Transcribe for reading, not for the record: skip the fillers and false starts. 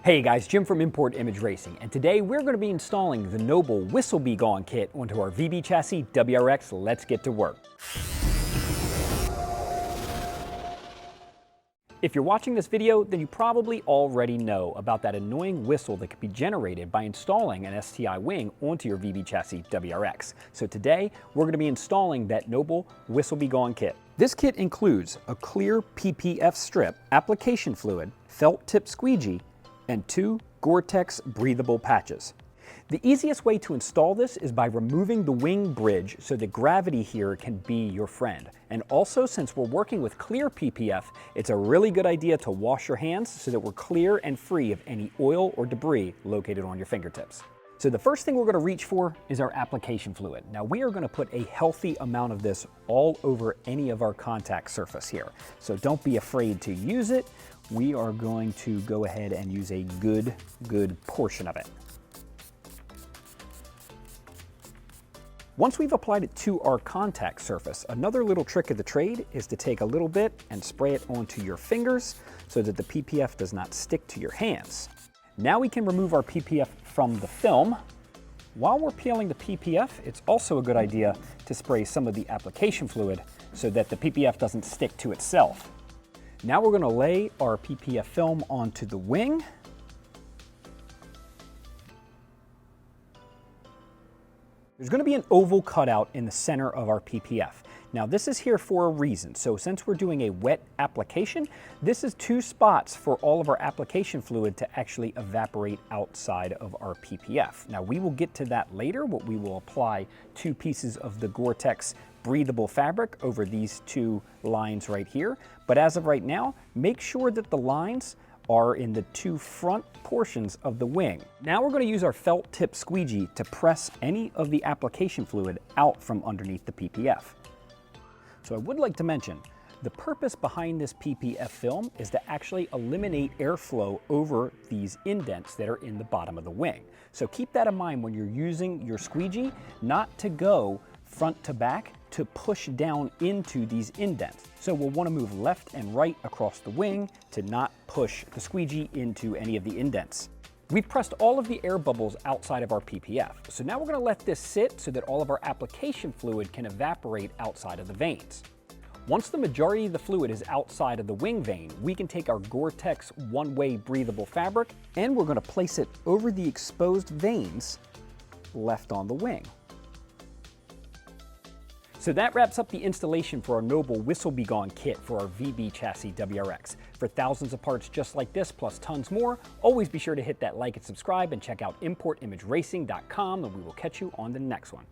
Hey guys, Jim from Import Image Racing, and today we're going to be installing the Noble Whistle Be Gone kit onto our VB chassis WRX. Let's get to work. If you're watching this video, then you probably already know about that annoying whistle that can be generated by installing an STI wing onto your VB chassis WRX. So today, we're going to be installing that Noble Whistle Be Gone kit. This kit includes a clear PPF strip, application fluid, felt tip squeegee, and 2 Gore-Tex breathable patches. The easiest way to install this is by removing the wing bridge so that gravity here can be your friend. And also, since we're working with clear PPF, it's a really good idea to wash your hands so that we're clear and free of any oil or debris located on your fingertips. So the first thing we're going to reach for is our application fluid. Now we are going to put a healthy amount of this all over any of our contact surface here. So don't be afraid to use it. We are going to go ahead and use a good portion of it. Once we've applied it to our contact surface, another little trick of the trade is to take a little bit and spray it onto your fingers so that the PPF does not stick to your hands. Now we can remove our PPF from the film. While we're peeling the PPF, it's also a good idea to spray some of the application fluid so that the PPF doesn't stick to itself. Now we're going to lay our PPF film onto the wing. There's going to be an oval cutout in the center of our PPF. Now this is here for a reason. So since we're doing a wet application, this is 2 spots for all of our application fluid to actually evaporate outside of our PPF. Now we will get to that later, but we will apply 2 pieces of the Gore-Tex breathable fabric over these 2 lines right here. But as of right now, make sure that the lines are in the 2 front portions of the wing. Now we're going to use our felt tip squeegee to press any of the application fluid out from underneath the PPF. So I would like to mention, the purpose behind this PPF film is to actually eliminate airflow over these indents that are in the bottom of the wing. So keep that in mind when you're using your squeegee, not to go front to back to push down into these indents. So we'll want to move left and right across the wing to not push the squeegee into any of the indents. We've pressed all of the air bubbles outside of our PPF. So now we're going to let this sit so that all of our application fluid can evaporate outside of the vanes. Once the majority of the fluid is outside of the wing vane, we can take our Gore-Tex one-way breathable fabric and we're going to place it over the exposed vanes left on the wing. So that wraps up the installation for our Noble Whistle Be Gone kit for our VB chassis WRX. For thousands of parts just like this, plus tons more, always be sure to hit that like and subscribe and check out importimageracing.com, and we will catch you on the next one.